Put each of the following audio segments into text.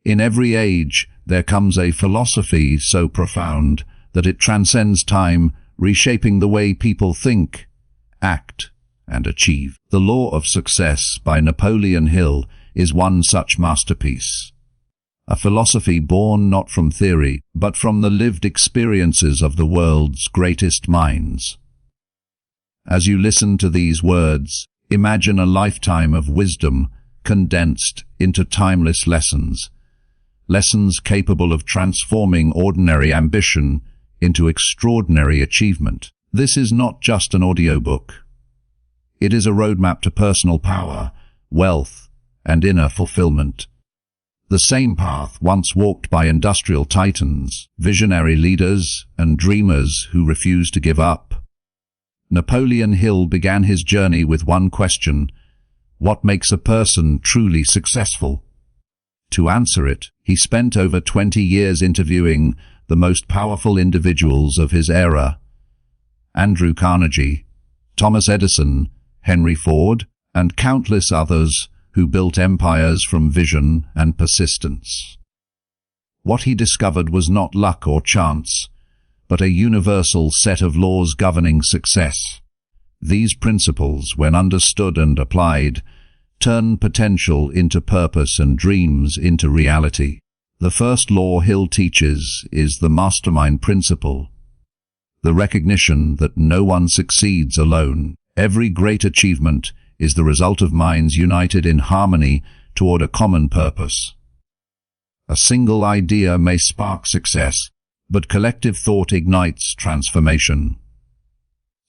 In every age, there comes a philosophy so profound that it transcends time, reshaping the way people think, act, and achieve. The Law of Success by Napoleon Hill is one such masterpiece. A philosophy born not from theory, but from the lived experiences of the world's greatest minds. As you listen to these words, imagine a lifetime of wisdom condensed into timeless lessons. Lessons capable of transforming ordinary ambition into extraordinary achievement. This is not just an audiobook. It is a roadmap to personal power, wealth, and inner fulfillment. The same path once walked by industrial titans, visionary leaders, and dreamers who refused to give up. Napoleon Hill began his journey with one question: what makes a person truly successful? To answer it, he spent over 20 years interviewing the most powerful individuals of his era: Andrew Carnegie, Thomas Edison, Henry Ford, and countless others who built empires from vision and persistence. What he discovered was not luck or chance, but a universal set of laws governing success. These principles, when understood and applied, turn potential into purpose and dreams into reality. The first law Hill teaches is the mastermind principle, the recognition that no one succeeds alone. Every great achievement is the result of minds united in harmony toward a common purpose. A single idea may spark success, but collective thought ignites transformation.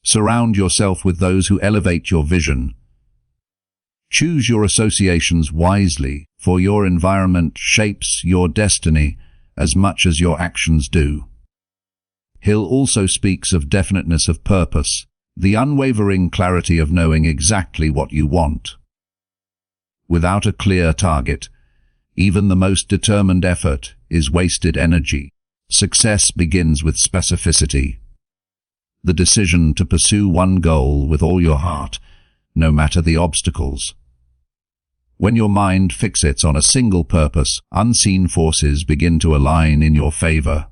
Surround yourself with those who elevate your vision. Choose your associations wisely, for your environment shapes your destiny as much as your actions do. Hill also speaks of definiteness of purpose, the unwavering clarity of knowing exactly what you want. Without a clear target, even the most determined effort is wasted energy. Success begins with specificity. The decision to pursue one goal with all your heart, no matter the obstacles. When your mind fixates on a single purpose, unseen forces begin to align in your favor.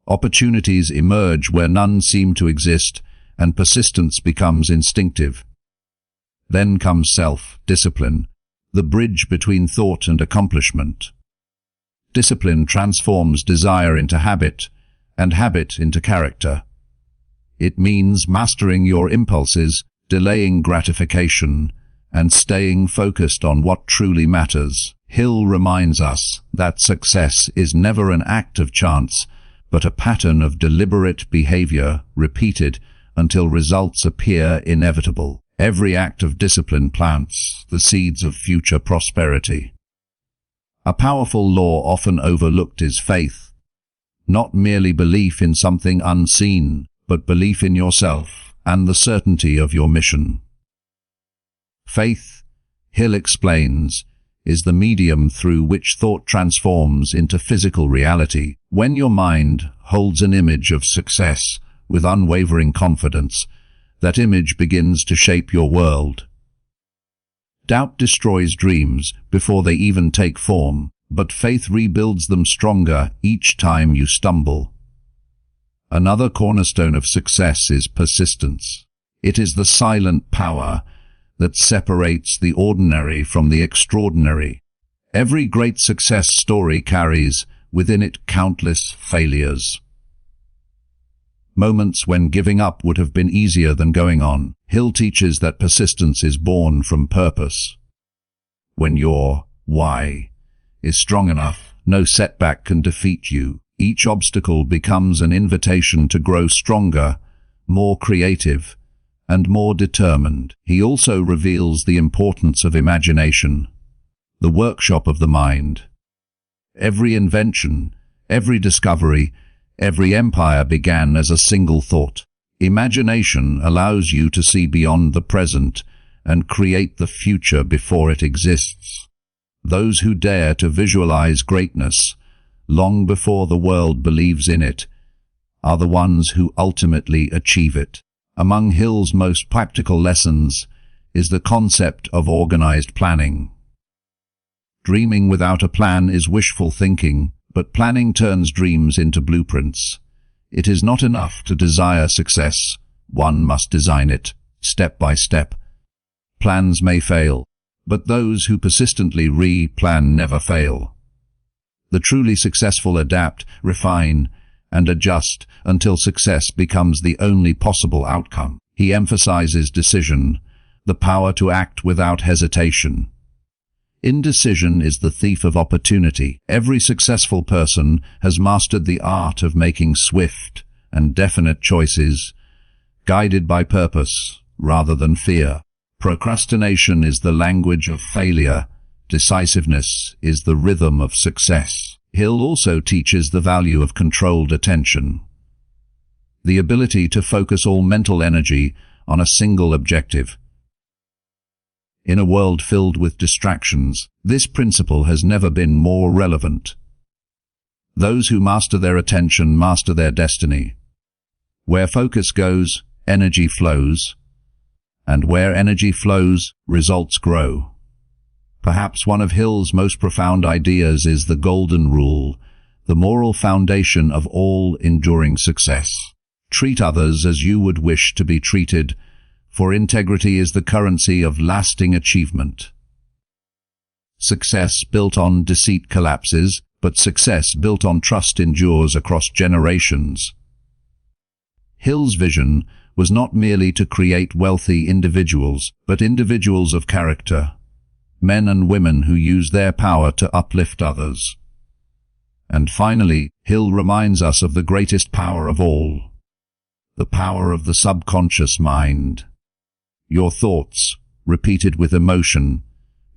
Opportunities emerge where none seem to exist, and persistence becomes instinctive. Then comes self-discipline, the bridge between thought and accomplishment. Discipline transforms desire into habit, and habit into character. It means mastering your impulses, delaying gratification, and staying focused on what truly matters. Hill reminds us that success is never an act of chance, but a pattern of deliberate behavior repeated until results appear inevitable. Every act of discipline plants the seeds of future prosperity. A powerful law often overlooked is faith, not merely belief in something unseen, but belief in yourself and the certainty of your mission. Faith, Hill explains, is the medium through which thought transforms into physical reality. When your mind holds an image of success with unwavering confidence, that image begins to shape your world. Doubt destroys dreams before they even take form, but faith rebuilds them stronger each time you stumble. Another cornerstone of success is persistence. It is the silent power that separates the ordinary from the extraordinary. Every great success story carries within it countless failures. Moments when giving up would have been easier than going on. Hill teaches that persistence is born from purpose. When your why is strong enough, no setback can defeat you. Each obstacle becomes an invitation to grow stronger, more creative, and more determined. He also reveals the importance of imagination, the workshop of the mind. Every invention, every discovery, every empire began as a single thought. Imagination allows you to see beyond the present and create the future before it exists. Those who dare to visualize greatness long before the world believes in it are the ones who ultimately achieve it. Among Hill's most practical lessons is the concept of organized planning. Dreaming without a plan is wishful thinking, but planning turns dreams into blueprints. It is not enough to desire success. One must design it, step by step. Plans may fail, but those who persistently re-plan never fail. The truly successful adapt, refine, and adjust until success becomes the only possible outcome. He emphasizes decision, the power to act without hesitation. Indecision is the thief of opportunity. Every successful person has mastered the art of making swift and definite choices, guided by purpose rather than fear. Procrastination is the language of failure. Decisiveness is the rhythm of success. Hill also teaches the value of controlled attention, the ability to focus all mental energy on a single objective. In a world filled with distractions, this principle has never been more relevant. Those who master their attention master their destiny. Where focus goes, energy flows, and where energy flows, results grow. Perhaps one of Hill's most profound ideas is the golden rule, the moral foundation of all enduring success. Treat others as you would wish to be treated, for integrity is the currency of lasting achievement. Success built on deceit collapses, but success built on trust endures across generations. Hill's vision was not merely to create wealthy individuals, but individuals of character, men and women who use their power to uplift others. And finally, Hill reminds us of the greatest power of all, the power of the subconscious mind. Your thoughts, repeated with emotion,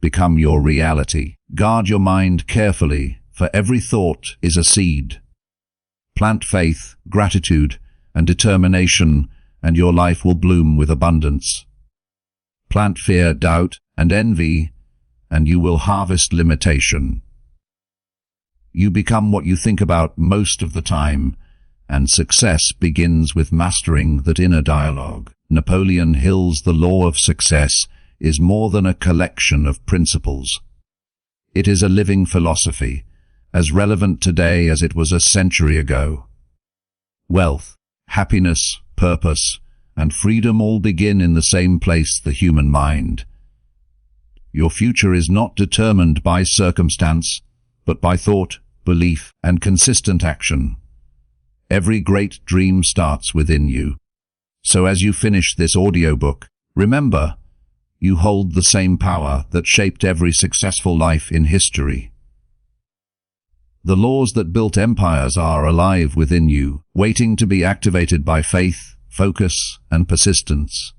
become your reality. Guard your mind carefully, for every thought is a seed. Plant faith, gratitude, and determination, and your life will bloom with abundance. Plant fear, doubt, and envy, and you will harvest limitation. You become what you think about most of the time, and success begins with mastering that inner dialogue. Napoleon Hill's The Law of Success is more than a collection of principles. It is a living philosophy, as relevant today as it was a century ago. Wealth, happiness, purpose, and freedom all begin in the same place, the human mind. Your future is not determined by circumstance, but by thought, belief, and consistent action. Every great dream starts within you. So as you finish this audiobook, remember, you hold the same power that shaped every successful life in history. The laws that built empires are alive within you, waiting to be activated by faith, focus, and persistence.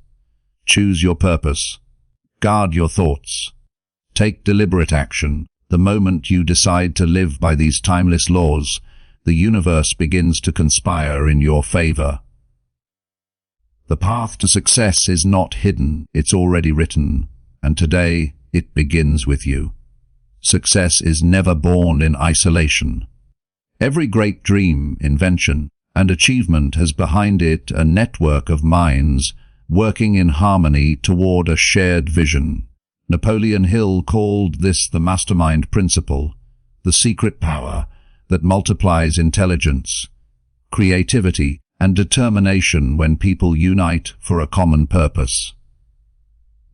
Choose your purpose. Guard your thoughts. Take deliberate action. The moment you decide to live by these timeless laws, the universe begins to conspire in your favor. The path to success is not hidden, it's already written, and today it begins with you. Success is never born in isolation. Every great dream, invention, and achievement has behind it a network of minds working in harmony toward a shared vision. Napoleon Hill called this the mastermind principle, the secret power that multiplies intelligence, creativity, and determination when people unite for a common purpose.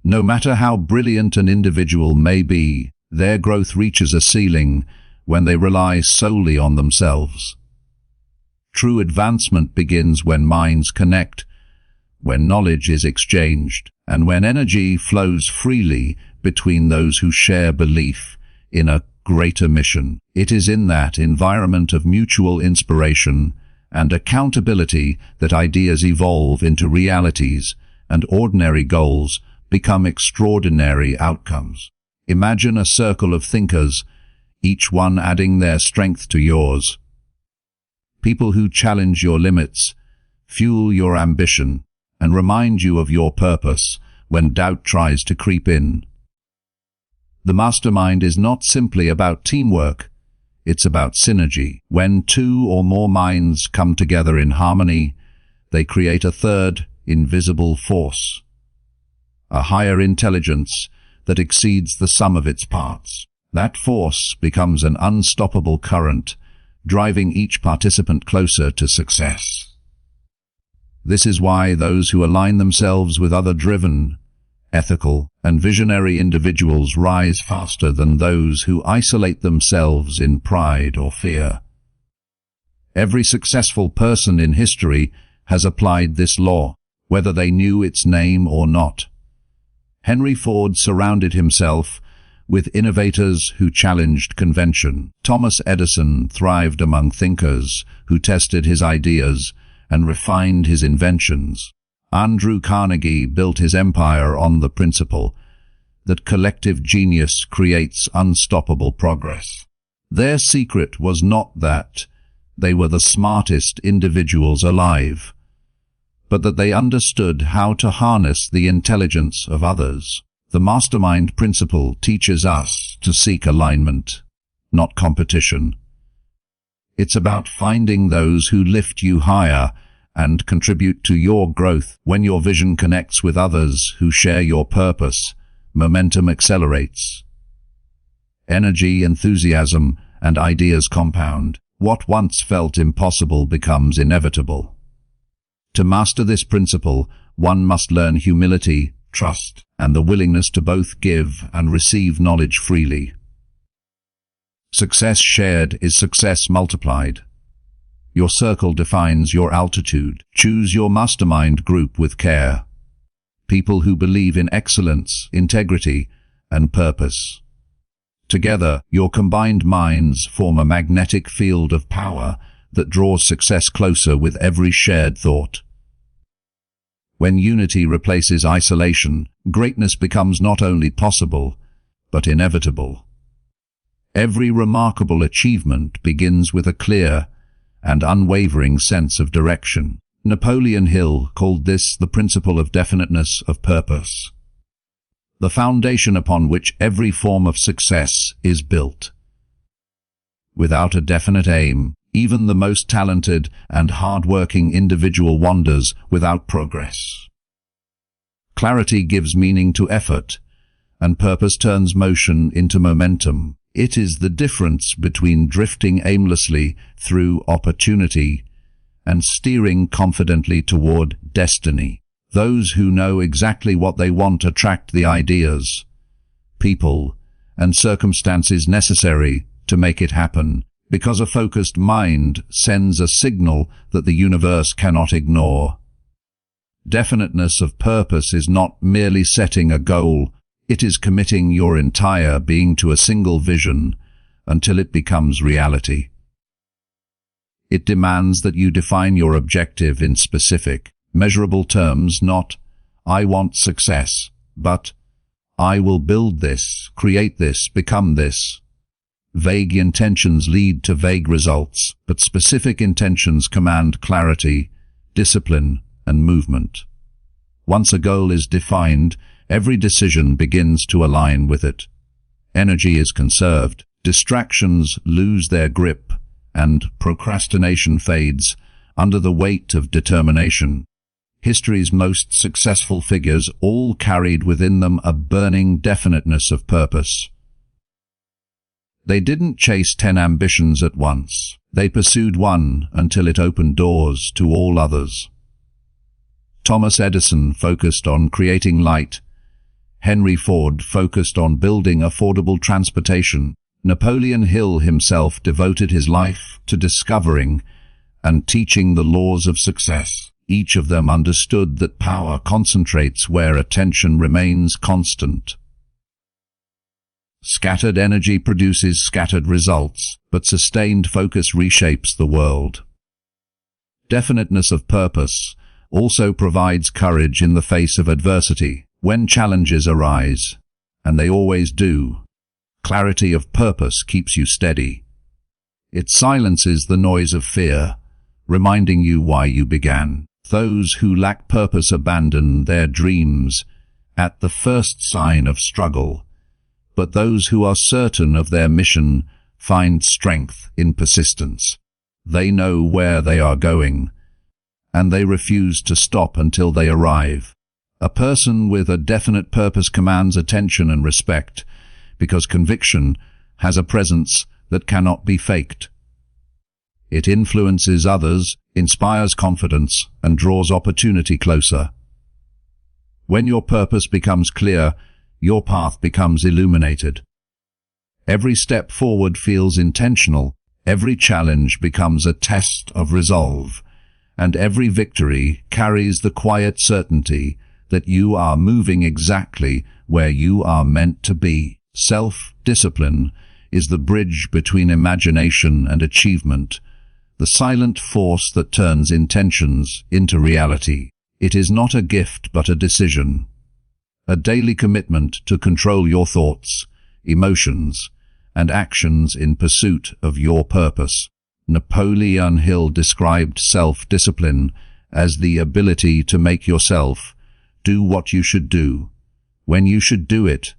No matter how brilliant an individual may be, their growth reaches a ceiling when they rely solely on themselves. True advancement begins when minds connect, when knowledge is exchanged, and when energy flows freely between those who share belief in a greater mission. It is in that environment of mutual inspiration and accountability that ideas evolve into realities and ordinary goals become extraordinary outcomes. Imagine a circle of thinkers, each one adding their strength to yours. People who challenge your limits, fuel your ambition, and remind you of your purpose when doubt tries to creep in. The mastermind is not simply about teamwork, it's about synergy. When two or more minds come together in harmony, they create a third, invisible force, a higher intelligence that exceeds the sum of its parts. That force becomes an unstoppable current, driving each participant closer to success. This is why those who align themselves with other driven, ethical, and visionary individuals rise faster than those who isolate themselves in pride or fear. Every successful person in history has applied this law, whether they knew its name or not. Henry Ford surrounded himself with innovators who challenged convention. Thomas Edison thrived among thinkers who tested his ideas and refined his inventions. Andrew Carnegie built his empire on the principle that collective genius creates unstoppable progress. Their secret was not that they were the smartest individuals alive, but that they understood how to harness the intelligence of others. The mastermind principle teaches us to seek alignment, not competition. It's about finding those who lift you higher and contribute to your growth. When your vision connects with others who share your purpose, momentum accelerates. Energy, enthusiasm, and ideas compound. What once felt impossible becomes inevitable. To master this principle, one must learn humility, trust, and the willingness to both give and receive knowledge freely. Success shared is success multiplied. Your circle defines your altitude. Choose your mastermind group with care. People who believe in excellence, integrity, and purpose. Together, your combined minds form a magnetic field of power that draws success closer with every shared thought. When unity replaces isolation, greatness becomes not only possible, but inevitable. Every remarkable achievement begins with a clear and unwavering sense of direction. Napoleon Hill called this the principle of definiteness of purpose, the foundation upon which every form of success is built. Without a definite aim, even the most talented and hard-working individual wanders without progress. Clarity gives meaning to effort, and purpose turns motion into momentum. It is the difference between drifting aimlessly through opportunity and steering confidently toward destiny. Those who know exactly what they want attract the ideas, people, and circumstances necessary to make it happen, because a focused mind sends a signal that the universe cannot ignore. Definiteness of purpose is not merely setting a goal, it is committing your entire being to a single vision until it becomes reality. It demands that you define your objective in specific, measurable terms, not, "I want success," but, "I will build this, create this, become this." Vague intentions lead to vague results, but specific intentions command clarity, discipline, and movement. Once a goal is defined, every decision begins to align with it. Energy is conserved, distractions lose their grip, and procrastination fades under the weight of determination. History's most successful figures all carried within them a burning definiteness of purpose. They didn't chase 10 ambitions at once. They pursued one until it opened doors to all others. Thomas Edison focused on creating light. Henry Ford focused on building affordable transportation. Napoleon Hill himself devoted his life to discovering and teaching the laws of success. Each of them understood that power concentrates where attention remains constant. Scattered energy produces scattered results, but sustained focus reshapes the world. Definiteness of purpose also provides courage in the face of adversity. When challenges arise, and they always do, clarity of purpose keeps you steady. It silences the noise of fear, reminding you why you began. Those who lack purpose abandon their dreams at the first sign of struggle, but those who are certain of their mission find strength in persistence. They know where they are going, and they refuse to stop until they arrive. A person with a definite purpose commands attention and respect, because conviction has a presence that cannot be faked. It influences others, inspires confidence, and draws opportunity closer. When your purpose becomes clear, your path becomes illuminated. Every step forward feels intentional, every challenge becomes a test of resolve, and every victory carries the quiet certainty that you are moving exactly where you are meant to be. Self-discipline is the bridge between imagination and achievement, the silent force that turns intentions into reality. It is not a gift but a decision, a daily commitment to control your thoughts, emotions, and actions in pursuit of your purpose. Napoleon Hill described self-discipline as the ability to make yourself do what you should do, when you should do it,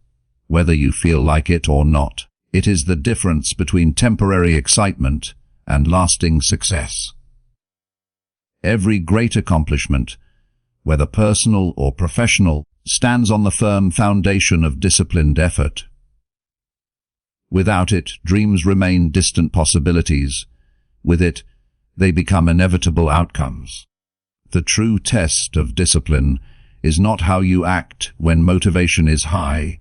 whether you feel like it or not. It is the difference between temporary excitement and lasting success. Every great accomplishment, whether personal or professional, stands on the firm foundation of disciplined effort. Without it, dreams remain distant possibilities. With it, they become inevitable outcomes. The true test of discipline is not how you act when motivation is high,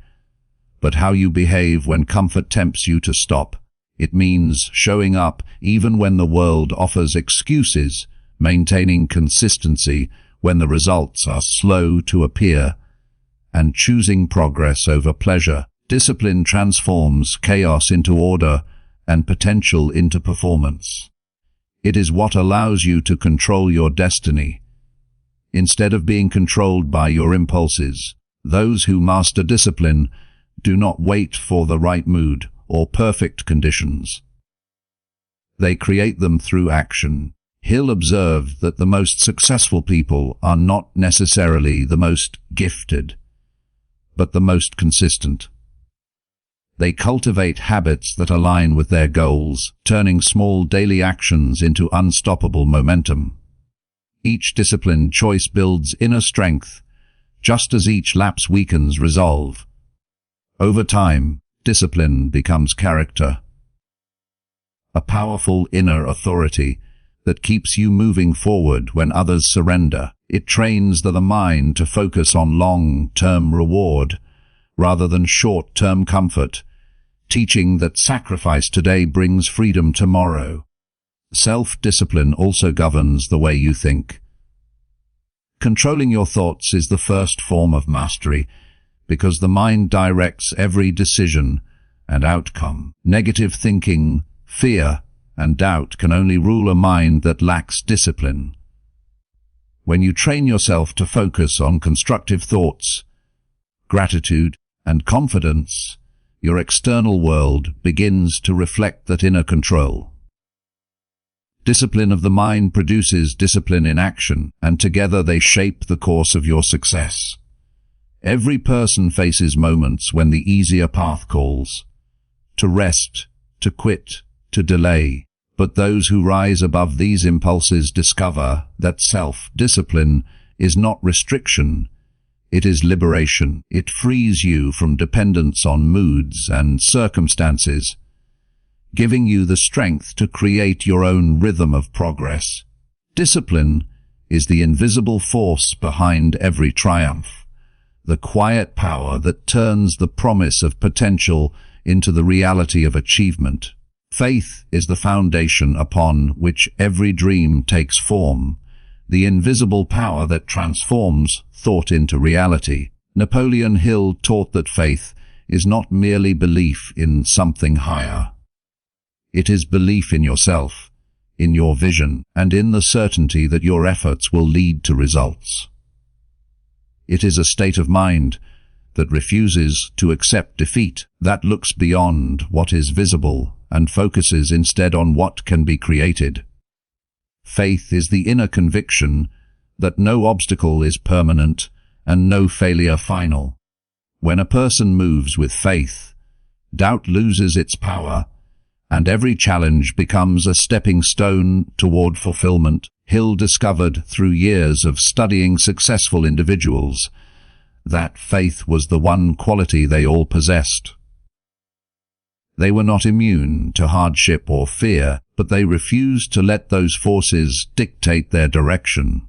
but how you behave when comfort tempts you to stop. It means showing up even when the world offers excuses, maintaining consistency when the results are slow to appear, and choosing progress over pleasure. Discipline transforms chaos into order and potential into performance. It is what allows you to control your destiny, instead of being controlled by your impulses. Those who master discipline do not wait for the right mood or perfect conditions. They create them through action. Hill observed that the most successful people are not necessarily the most gifted, but the most consistent. They cultivate habits that align with their goals, turning small daily actions into unstoppable momentum. Each disciplined choice builds inner strength, just as each lapse weakens resolve. Over time, discipline becomes character, a powerful inner authority that keeps you moving forward when others surrender. It trains the mind to focus on long-term reward rather than short-term comfort, teaching that sacrifice today brings freedom tomorrow. Self-discipline also governs the way you think. Controlling your thoughts is the first form of mastery, because the mind directs every decision and outcome. Negative thinking, fear, and doubt can only rule a mind that lacks discipline. When you train yourself to focus on constructive thoughts, gratitude, and confidence, your external world begins to reflect that inner control. Discipline of the mind produces discipline in action, and together they shape the course of your success. Every person faces moments when the easier path calls, to rest, to quit, to delay. But those who rise above these impulses discover that self-discipline is not restriction, it is liberation. It frees you from dependence on moods and circumstances, giving you the strength to create your own rhythm of progress. Discipline is the invisible force behind every triumph, the quiet power that turns the promise of potential into the reality of achievement. Faith is the foundation upon which every dream takes form, the invisible power that transforms thought into reality. Napoleon Hill taught that faith is not merely belief in something higher. It is belief in yourself, in your vision, and in the certainty that your efforts will lead to results. It is a state of mind that refuses to accept defeat, that looks beyond what is visible and focuses instead on what can be created. Faith is the inner conviction that no obstacle is permanent and no failure final. When a person moves with faith, doubt loses its power, and every challenge becomes a stepping stone toward fulfillment. Hill discovered through years of studying successful individuals that faith was the one quality they all possessed. They were not immune to hardship or fear, but they refused to let those forces dictate their direction.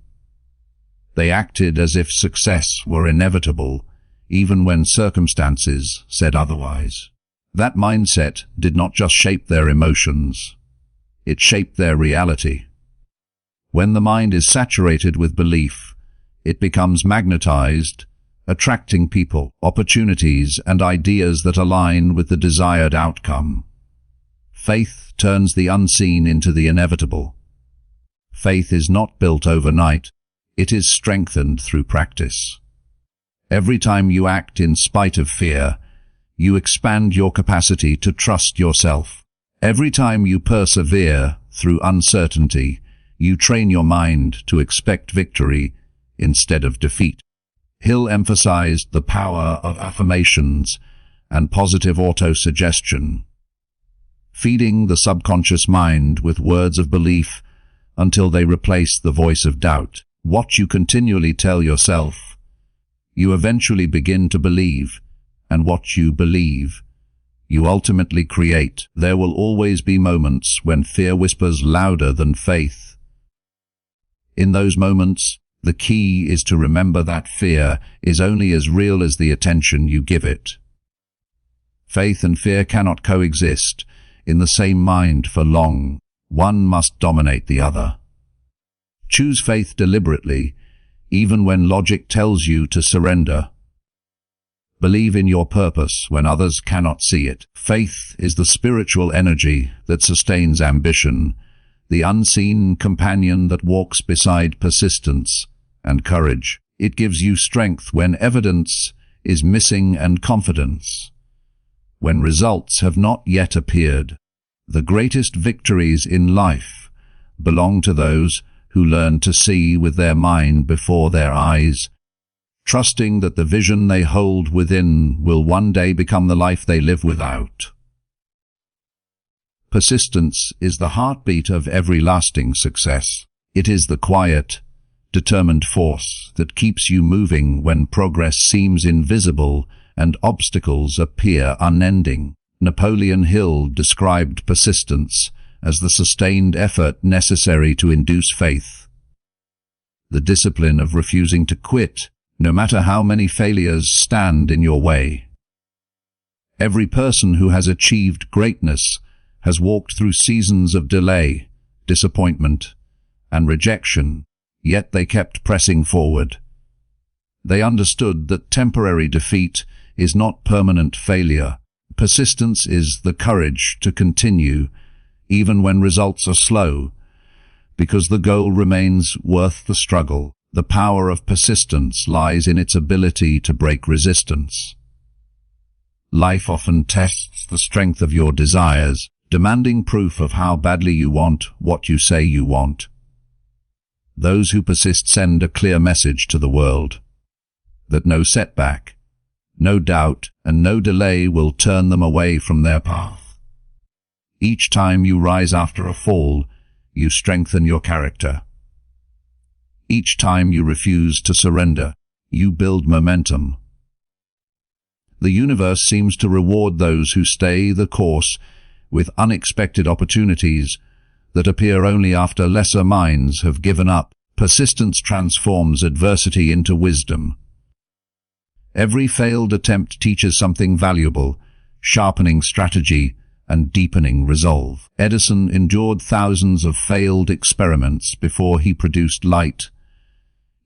They acted as if success were inevitable, even when circumstances said otherwise. That mindset did not just shape their emotions, it shaped their reality. When the mind is saturated with belief, it becomes magnetized, attracting people, opportunities, and ideas that align with the desired outcome. Faith turns the unseen into the inevitable. Faith is not built overnight, it is strengthened through practice. Every time you act in spite of fear, you expand your capacity to trust yourself. Every time you persevere through uncertainty, you train your mind to expect victory instead of defeat. Hill emphasized the power of affirmations and positive autosuggestion, feeding the subconscious mind with words of belief until they replace the voice of doubt. What you continually tell yourself, you eventually begin to believe, and what you believe, you ultimately create. There will always be moments when fear whispers louder than faith. In those moments, the key is to remember that fear is only as real as the attention you give it. Faith and fear cannot coexist in the same mind for long. One must dominate the other. Choose faith deliberately, even when logic tells you to surrender. Believe in your purpose when others cannot see it. Faith is the spiritual energy that sustains ambition, the unseen companion that walks beside persistence and courage. It gives you strength when evidence is missing and confidence when results have not yet appeared. The greatest victories in life belong to those who learn to see with their mind before their eyes, trusting that the vision they hold within will one day become the life they live without. Persistence is the heartbeat of every lasting success. It is the quiet, determined force that keeps you moving when progress seems invisible and obstacles appear unending. Napoleon Hill described persistence as the sustained effort necessary to induce faith. The discipline of refusing to quit, no matter how many failures stand in your way. Every person who has achieved greatness has walked through seasons of delay, disappointment, and rejection, yet they kept pressing forward. They understood that temporary defeat is not permanent failure. Persistence is the courage to continue, even when results are slow, because the goal remains worth the struggle. The power of persistence lies in its ability to break resistance. Life often tests the strength of your desires, demanding proof of how badly you want what you say you want. Those who persist send a clear message to the world that no setback, no doubt, and no delay will turn them away from their path. Each time you rise after a fall, you strengthen your character. Each time you refuse to surrender, you build momentum. The universe seems to reward those who stay the course with unexpected opportunities that appear only after lesser minds have given up. Persistence transforms adversity into wisdom. Every failed attempt teaches something valuable, sharpening strategy and deepening resolve. Edison endured thousands of failed experiments before he produced light.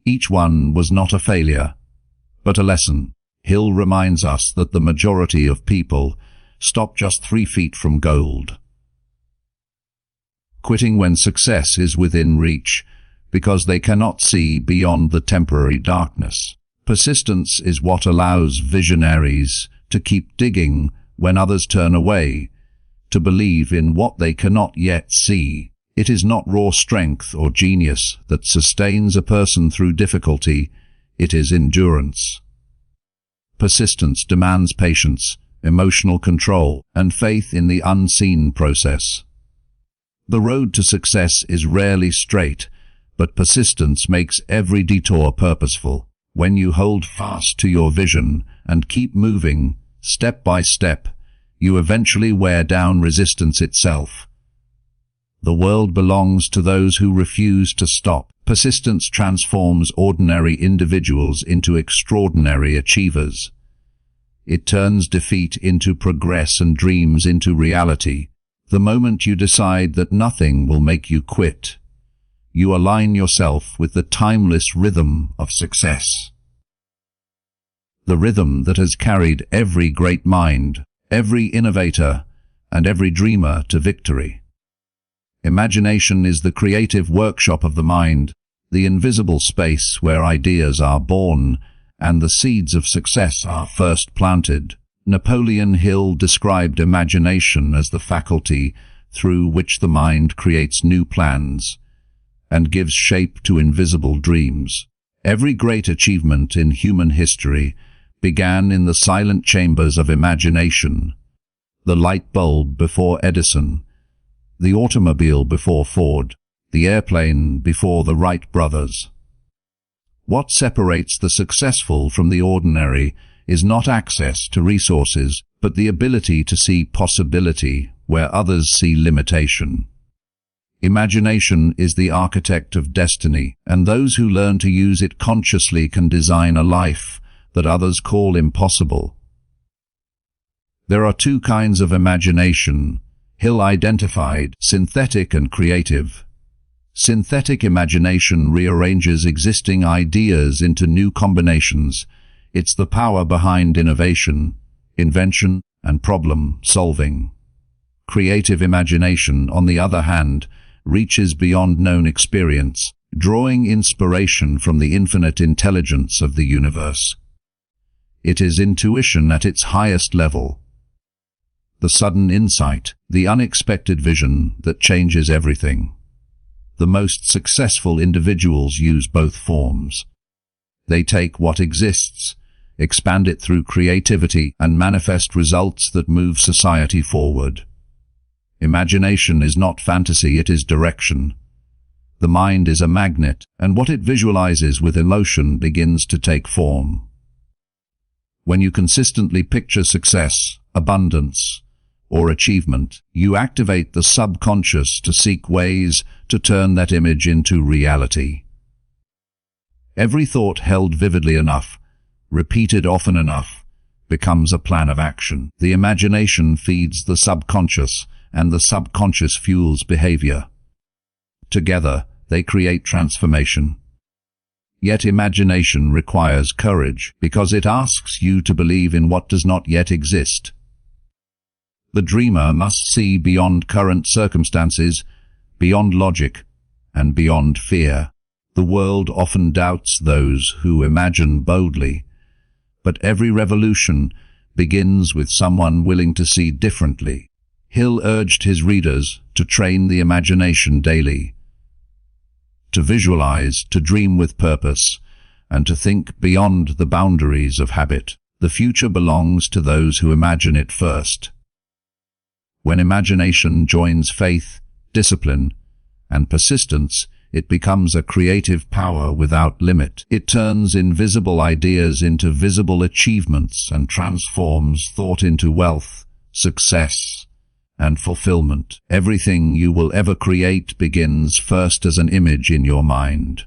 Each one was not a failure, but a lesson. Hill reminds us that the majority of people stop just 3 feet from gold. Quitting when success is within reach, because they cannot see beyond the temporary darkness. Persistence is what allows visionaries to keep digging when others turn away, to believe in what they cannot yet see. It is not raw strength or genius that sustains a person through difficulty, it is endurance. Persistence demands patience, emotional control, and faith in the unseen process. The road to success is rarely straight, but persistence makes every detour purposeful. When you hold fast to your vision and keep moving, step by step, you eventually wear down resistance itself. The world belongs to those who refuse to stop. Persistence transforms ordinary individuals into extraordinary achievers. It turns defeat into progress and dreams into reality. The moment you decide that nothing will make you quit, you align yourself with the timeless rhythm of success. The rhythm that has carried every great mind, every innovator, and every dreamer to victory. Imagination is the creative workshop of the mind, the invisible space where ideas are born and the seeds of success are first planted. Napoleon Hill described imagination as the faculty through which the mind creates new plans and gives shape to invisible dreams. Every great achievement in human history began in the silent chambers of imagination. The light bulb before Edison, the automobile before Ford, the airplane before the Wright brothers. What separates the successful from the ordinary is not access to resources, but the ability to see possibility where others see limitation. Imagination is the architect of destiny, and those who learn to use it consciously can design a life that others call impossible. There are two kinds of imagination, Hill identified: synthetic and creative. Synthetic imagination rearranges existing ideas into new combinations. It's the power behind innovation, invention, and problem solving. Creative imagination, on the other hand, reaches beyond known experience, drawing inspiration from the infinite intelligence of the universe. It is intuition at its highest level. The sudden insight, the unexpected vision that changes everything. The most successful individuals use both forms. They take what exists, expand it through creativity, and manifest results that move society forward. Imagination is not fantasy, it is direction. The mind is a magnet, and what it visualizes with emotion begins to take form. When you consistently picture success, abundance, or achievement, you activate the subconscious to seek ways to turn that image into reality. Every thought held vividly enough, repeated often enough, becomes a plan of action. The imagination feeds the subconscious, and the subconscious fuels behavior. Together, they create transformation. Yet imagination requires courage, because it asks you to believe in what does not yet exist. The dreamer must see beyond current circumstances, beyond logic, and beyond fear. The world often doubts those who imagine boldly, but every revolution begins with someone willing to see differently. Hill urged his readers to train the imagination daily, to visualize, to dream with purpose, and to think beyond the boundaries of habit. The future belongs to those who imagine it first. When imagination joins faith, discipline, and persistence, it becomes a creative power without limit. It turns invisible ideas into visible achievements and transforms thought into wealth, success, and fulfillment. Everything you will ever create begins first as an image in your mind.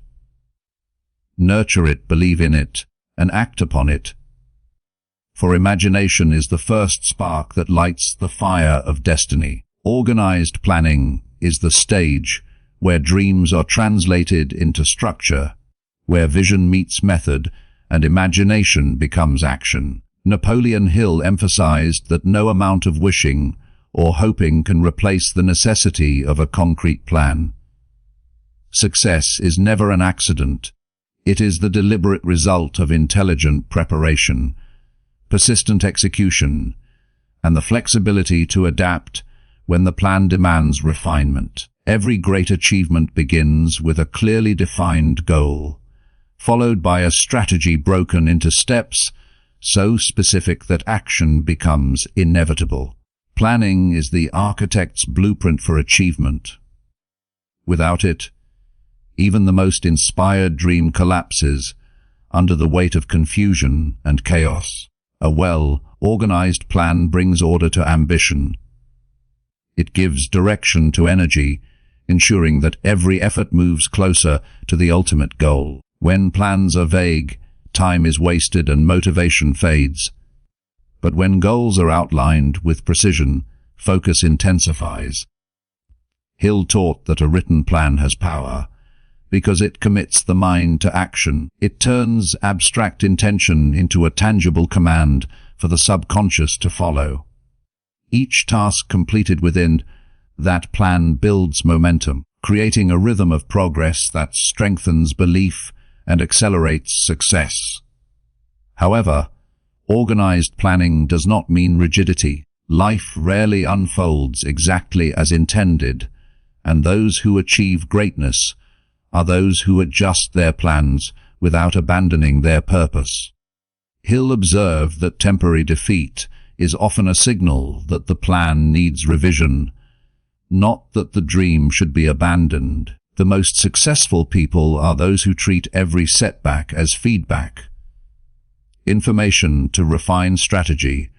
Nurture it, believe in it, and act upon it. For imagination is the first spark that lights the fire of destiny. Organized planning is the stage where dreams are translated into structure, where vision meets method and imagination becomes action. Napoleon Hill emphasized that no amount of wishing or hoping can replace the necessity of a concrete plan. Success is never an accident. It is the deliberate result of intelligent preparation, persistent execution, and the flexibility to adapt when the plan demands refinement. Every great achievement begins with a clearly defined goal, followed by a strategy broken into steps so specific that action becomes inevitable. Planning is the architect's blueprint for achievement. Without it, Even the most inspired dream collapses under the weight of confusion and chaos. A well-organized plan brings order to ambition. It gives direction to energy, ensuring that every effort moves closer to the ultimate goal. When plans are vague, time is wasted and motivation fades. But when goals are outlined with precision, focus intensifies. Hill taught that a written plan has power, because it commits the mind to action. It turns abstract intention into a tangible command for the subconscious to follow. Each task completed within that plan builds momentum, creating a rhythm of progress that strengthens belief and accelerates success. However, organized planning does not mean rigidity. Life rarely unfolds exactly as intended, and those who achieve greatness are those who adjust their plans without abandoning their purpose. Hill observed that temporary defeat is often a signal that the plan needs revision, not that the dream should be abandoned. The most successful people are those who treat every setback as feedback, information to refine strategy,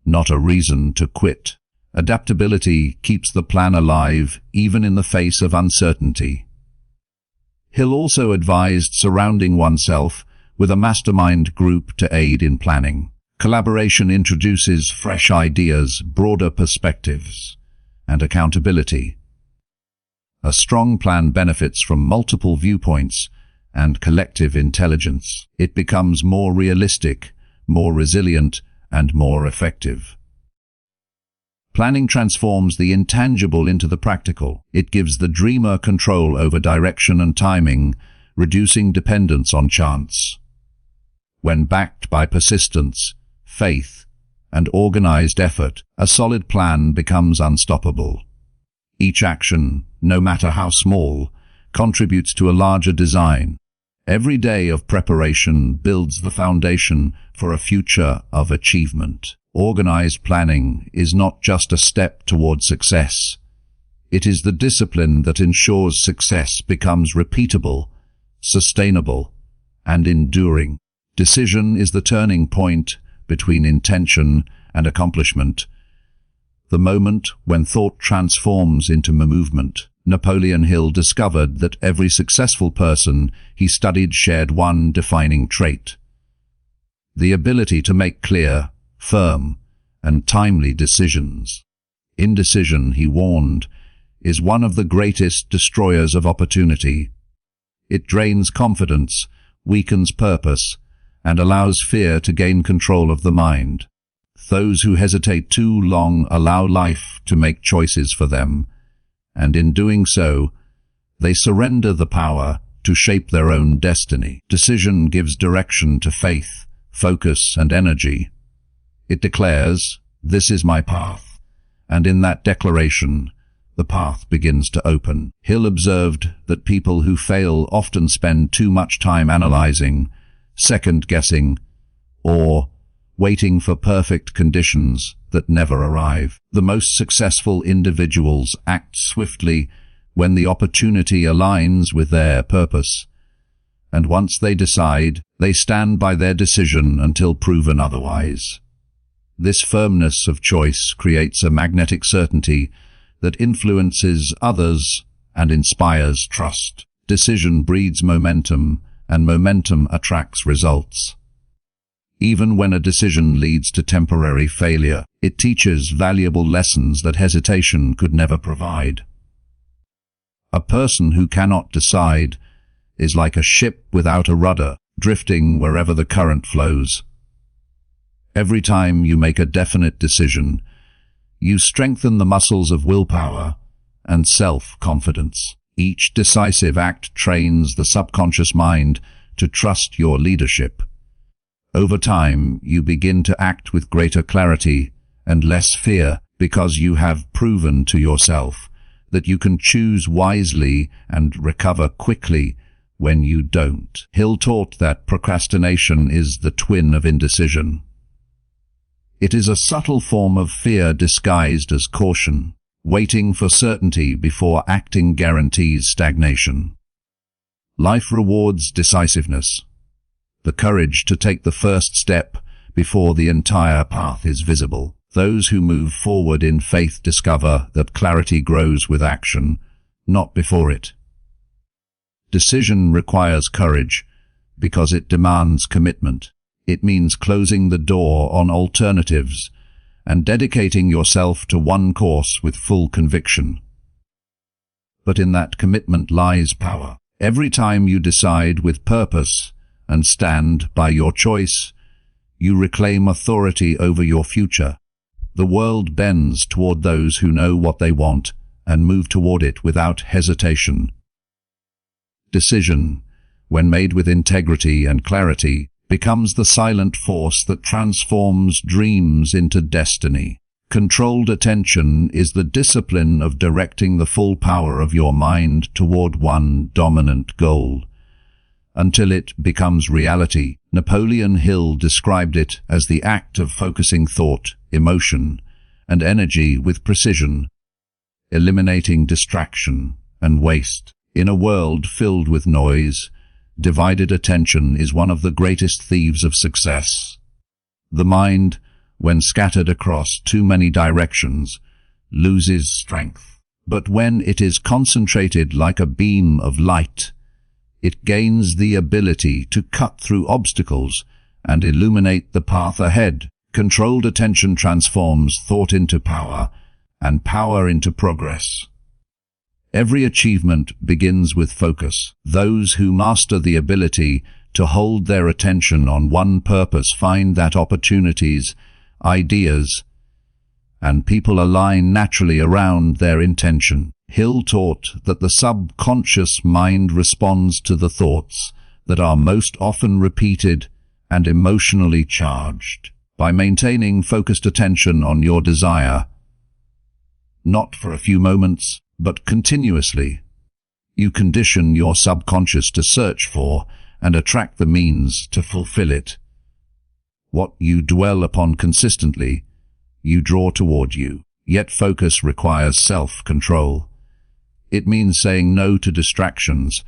not a reason to quit. Adaptability keeps the plan alive even in the face of uncertainty. Hill also advised surrounding oneself with a mastermind group to aid in planning. Collaboration introduces fresh ideas, broader perspectives, and accountability. A strong plan benefits from multiple viewpoints and collective intelligence. It becomes more realistic, more resilient, and more effective. Planning transforms the intangible into the practical. It gives the dreamer control over direction and timing, reducing dependence on chance. When backed by persistence, faith, and organized effort, a solid plan becomes unstoppable. Each action, no matter how small, contributes to a larger design. Every day of preparation builds the foundation for a future of achievement. Organized planning is not just a step toward success. It is the discipline that ensures success becomes repeatable, sustainable, and enduring. Decision is the turning point between intention and accomplishment, the moment when thought transforms into movement. Napoleon Hill discovered that every successful person he studied shared one defining trait: the ability to make clear, firm, and timely decisions. Indecision, he warned, is one of the greatest destroyers of opportunity. It drains confidence, weakens purpose, and allows fear to gain control of the mind. Those who hesitate too long allow life to make choices for them, and in doing so, they surrender the power to shape their own destiny. Decision gives direction to faith, focus, and energy. It declares, "This is my path," and in that declaration, the path begins to open. Hill observed that people who fail often spend too much time analyzing, second-guessing, or waiting for perfect conditions that never arrive. The most successful individuals act swiftly when the opportunity aligns with their purpose, and once they decide, they stand by their decision until proven otherwise. This firmness of choice creates a magnetic certainty that influences others and inspires trust. Decision breeds momentum, and momentum attracts results. Even when a decision leads to temporary failure, it teaches valuable lessons that hesitation could never provide. A person who cannot decide is like a ship without a rudder, drifting wherever the current flows. Every time you make a definite decision, you strengthen the muscles of willpower and self-confidence. Each decisive act trains the subconscious mind to trust your leadership. Over time, you begin to act with greater clarity and less fear because you have proven to yourself that you can choose wisely and recover quickly when you don't. Hill taught that procrastination is the twin of indecision. It is a subtle form of fear disguised as caution. Waiting for certainty before acting guarantees stagnation. Life rewards decisiveness, the courage to take the first step before the entire path is visible. Those who move forward in faith discover that clarity grows with action, not before it. Decision requires courage because it demands commitment. It means closing the door on alternatives and dedicating yourself to one course with full conviction. But in that commitment lies power. Every time you decide with purpose and stand by your choice, you reclaim authority over your future. The world bends toward those who know what they want and move toward it without hesitation. Decision, when made with integrity and clarity, becomes the silent force that transforms dreams into destiny. Controlled attention is the discipline of directing the full power of your mind toward one dominant goal, until it becomes reality. Napoleon Hill described it as the act of focusing thought, emotion, and energy with precision, eliminating distraction and waste. In a world filled with noise, divided attention is one of the greatest thieves of success. The mind, when scattered across too many directions, loses strength. But when it is concentrated like a beam of light, it gains the ability to cut through obstacles and illuminate the path ahead. Controlled attention transforms thought into power and power into progress. Every achievement begins with focus. Those who master the ability to hold their attention on one purpose find that opportunities, ideas, and people align naturally around their intention. Hill taught that the subconscious mind responds to the thoughts that are most often repeated and emotionally charged. By maintaining focused attention on your desire, not for a few moments, but continuously, you condition your subconscious to search for and attract the means to fulfill it. What you dwell upon consistently, you draw toward you. Yet focus requires self-control. It means saying no to distractions,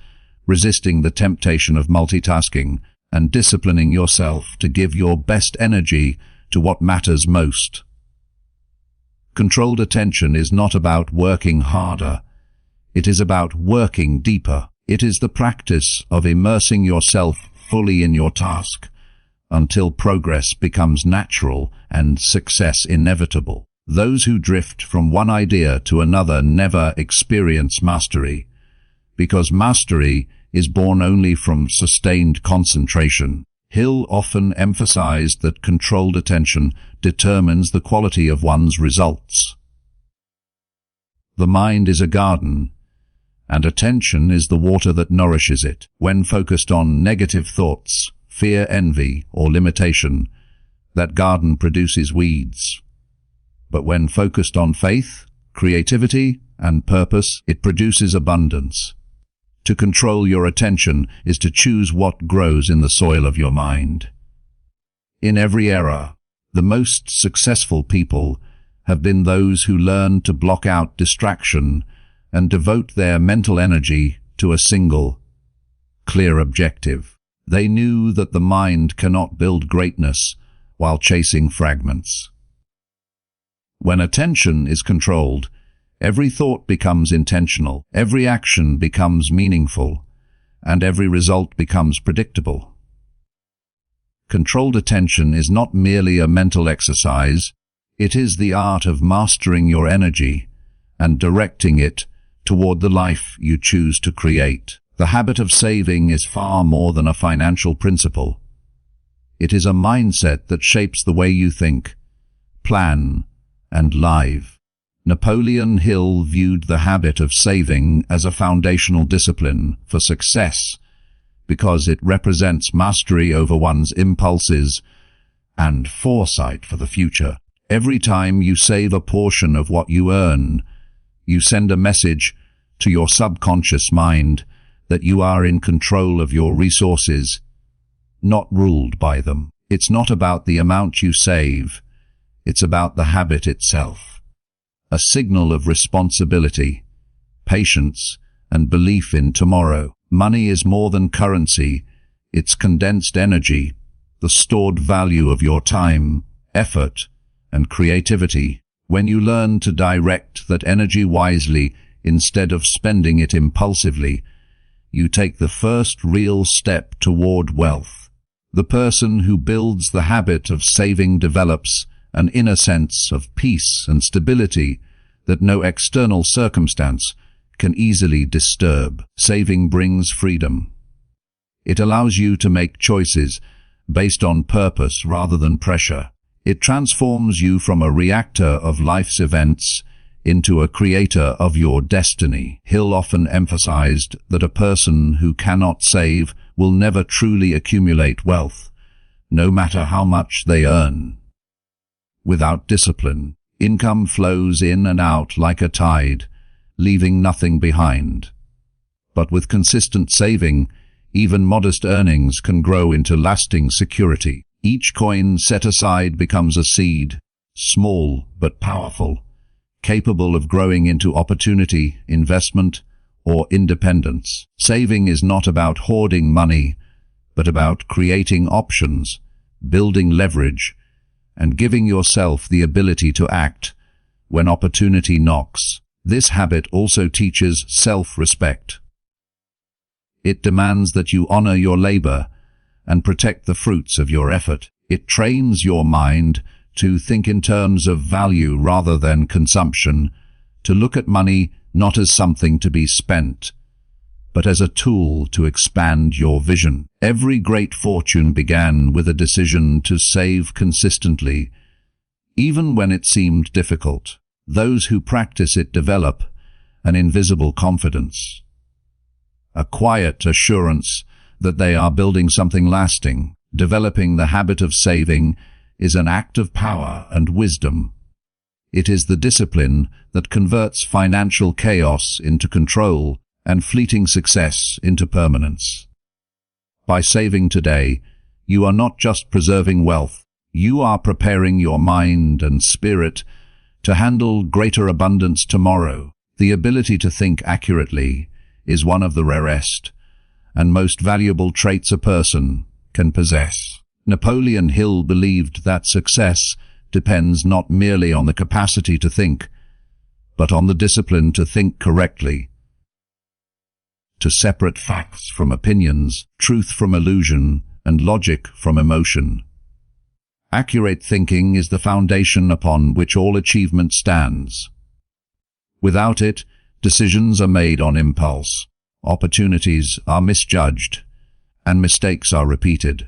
resisting the temptation of multitasking, and disciplining yourself to give your best energy to what matters most. Controlled attention is not about working harder. It is about working deeper. It is the practice of immersing yourself fully in your task until progress becomes natural and success inevitable. Those who drift from one idea to another never experience mastery, because mastery is born only from sustained concentration. Hill often emphasized that controlled attention determines the quality of one's results. The mind is a garden, and attention is the water that nourishes it. When focused on negative thoughts, fear, envy, or limitation, that garden produces weeds. But when focused on faith, creativity, and purpose, it produces abundance. To control your attention is to choose what grows in the soil of your mind. In every era, the most successful people have been those who learned to block out distraction and devote their mental energy to a single, clear objective. They knew that the mind cannot build greatness while chasing fragments. When attention is controlled, every thought becomes intentional, every action becomes meaningful, and every result becomes predictable. Controlled attention is not merely a mental exercise, it is the art of mastering your energy and directing it toward the life you choose to create. The habit of saving is far more than a financial principle. It is a mindset that shapes the way you think, plan, and live. Napoleon Hill viewed the habit of saving as a foundational discipline for success because it represents mastery over one's impulses and foresight for the future. Every time you save a portion of what you earn, you send a message to your subconscious mind that you are in control of your resources, not ruled by them. It's not about the amount you save, it's about the habit itself. A signal of responsibility, patience, and belief in tomorrow. Money is more than currency. It's condensed energy, the stored value of your time, effort, and creativity. When you learn to direct that energy wisely instead of spending it impulsively, you take the first real step toward wealth. The person who builds the habit of saving develops an inner sense of peace and stability that no external circumstance can easily disturb. Saving brings freedom. It allows you to make choices based on purpose rather than pressure. It transforms you from a reactor of life's events into a creator of your destiny. Hill often emphasized that a person who cannot save will never truly accumulate wealth, no matter how much they earn. Without discipline, income flows in and out like a tide, leaving nothing behind. But with consistent saving, even modest earnings can grow into lasting security. Each coin set aside becomes a seed, small but powerful, capable of growing into opportunity, investment, or independence. Saving is not about hoarding money, but about creating options, building leverage, and giving yourself the ability to act when opportunity knocks. This habit also teaches self-respect. It demands that you honor your labor and protect the fruits of your effort. It trains your mind to think in terms of value rather than consumption, to look at money not as something to be spent, but as a tool to expand your vision. Every great fortune began with a decision to save consistently, even when it seemed difficult. Those who practice it develop an invisible confidence, a quiet assurance that they are building something lasting. Developing the habit of saving is an act of power and wisdom. It is the discipline that converts financial chaos into control and fleeting success into permanence. By saving today, you are not just preserving wealth, you are preparing your mind and spirit to handle greater abundance tomorrow. The ability to think accurately is one of the rarest and most valuable traits a person can possess. Napoleon Hill believed that success depends not merely on the capacity to think, but on the discipline to think correctly, to separate facts from opinions, truth from illusion, and logic from emotion. Accurate thinking is the foundation upon which all achievement stands. Without it, decisions are made on impulse, opportunities are misjudged, and mistakes are repeated.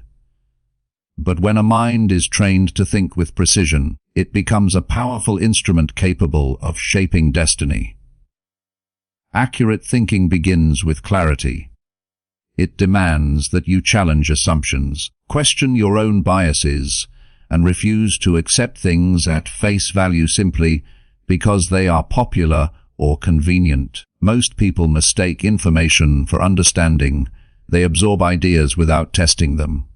But when a mind is trained to think with precision, it becomes a powerful instrument capable of shaping destiny. Accurate thinking begins with clarity. It demands that you challenge assumptions, question your own biases, and refuse to accept things at face value simply because they are popular or convenient. Most people mistake information for understanding. They absorb ideas without testing them.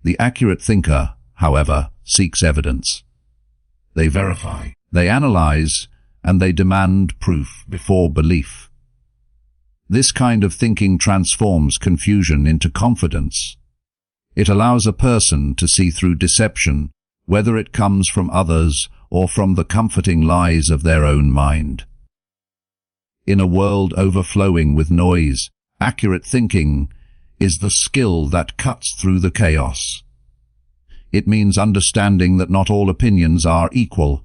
The accurate thinker, however, seeks evidence. They verify, they analyze, and they demand proof before belief. This kind of thinking transforms confusion into confidence. It allows a person to see through deception, whether it comes from others or from the comforting lies of their own mind. In a world overflowing with noise, accurate thinking is the skill that cuts through the chaos. It means understanding that not all opinions are equal,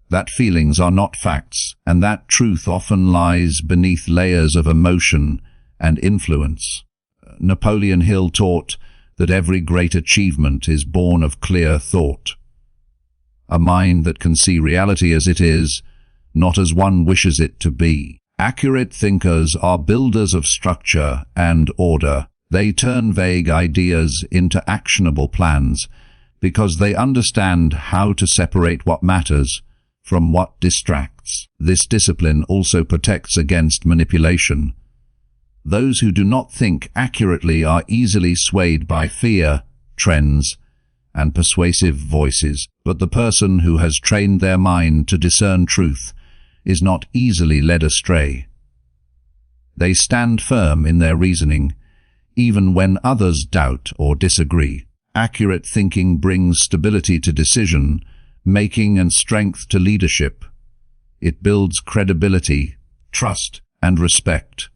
that feelings are not facts, and that truth often lies beneath layers of emotion and influence. Napoleon Hill taught that every great achievement is born of clear thought. A mind that can see reality as it is, not as one wishes it to be. Accurate thinkers are builders of structure and order. They turn vague ideas into actionable plans because they understand how to separate what matters from what distracts. This discipline also protects against manipulation. Those who do not think accurately are easily swayed by fear, trends, and persuasive voices, but the person who has trained their mind to discern truth is not easily led astray. They stand firm in their reasoning, even when others doubt or disagree. Accurate thinking brings stability to decision making and strength to leadership. It builds credibility, trust, and respect.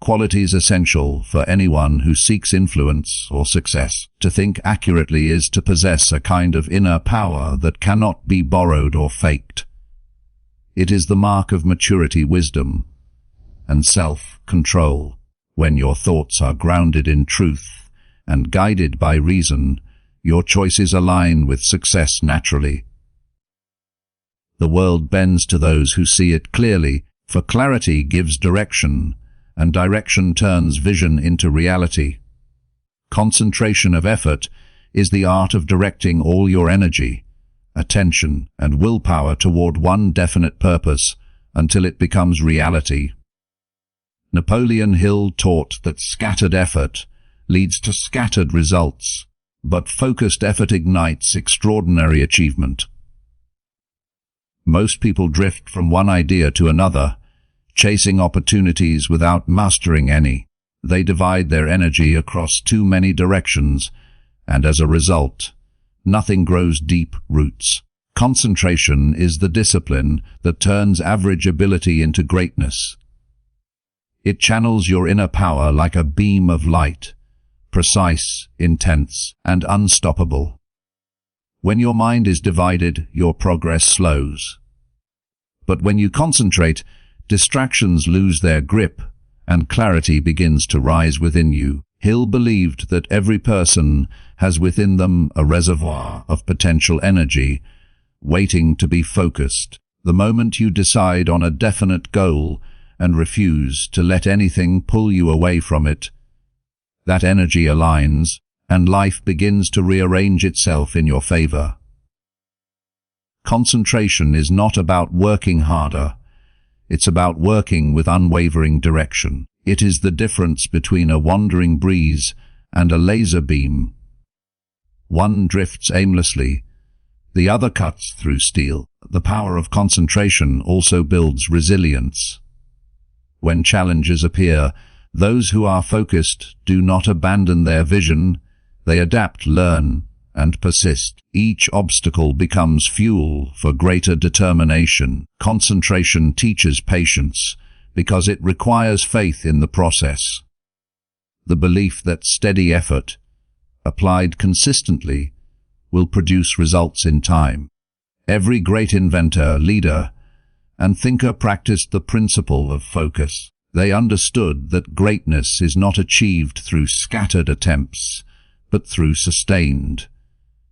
Qualities essential for anyone who seeks influence or success. To think accurately is to possess a kind of inner power that cannot be borrowed or faked. It is the mark of maturity, wisdom, and self-control. When your thoughts are grounded in truth and guided by reason, your choices align with success naturally. The world bends to those who see it clearly, for clarity gives direction, and direction turns vision into reality. Concentration of effort is the art of directing all your energy, attention, and willpower toward one definite purpose until it becomes reality. Napoleon Hill taught that scattered effort leads to scattered results, but focused effort ignites extraordinary achievement. Most people drift from one idea to another, chasing opportunities without mastering any. They divide their energy across too many directions, and as a result, nothing grows deep roots. Concentration is the discipline that turns average ability into greatness. It channels your inner power like a beam of light, precise, intense, and unstoppable. When your mind is divided, your progress slows. But when you concentrate, distractions lose their grip, and clarity begins to rise within you. Hill believed that every person has within them a reservoir of potential energy, waiting to be focused. The moment you decide on a definite goal and refuse to let anything pull you away from it, that energy aligns, and life begins to rearrange itself in your favor. Concentration is not about working harder. It's about working with unwavering direction. It is the difference between a wandering breeze and a laser beam. One drifts aimlessly, the other cuts through steel. The power of concentration also builds resilience. When challenges appear, those who are focused do not abandon their vision. They adapt, learn, and persist. Each obstacle becomes fuel for greater determination. Concentration teaches patience because it requires faith in the process. The belief that steady effort, applied consistently, will produce results in time. Every great inventor, leader, and thinker practiced the principle of focus. They understood that greatness is not achieved through scattered attempts, but through sustained,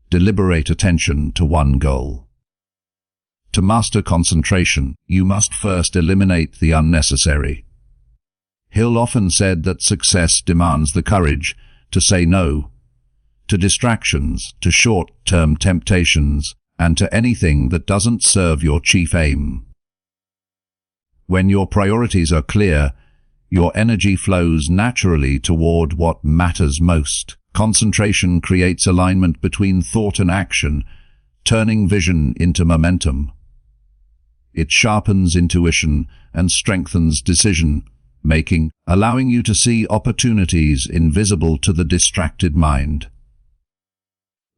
deliberate attention to one goal. To master concentration, you must first eliminate the unnecessary. Hill often said that success demands the courage to say no to distractions, to short-term temptations, and to anything that doesn't serve your chief aim. When your priorities are clear, your energy flows naturally toward what matters most. Concentration creates alignment between thought and action, turning vision into momentum. It sharpens intuition and strengthens decision-making, allowing you to see opportunities invisible to the distracted mind.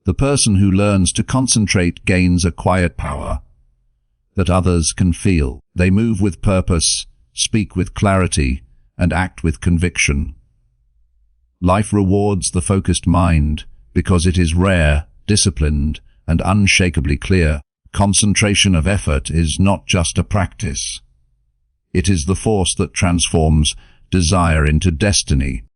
The person who learns to concentrate gains a quiet power that others can feel. They move with purpose, speak with clarity, and act with conviction. Life rewards the focused mind because it is rare, disciplined, and unshakably clear. Concentration of effort is not just a practice. It is the force that transforms desire into destiny.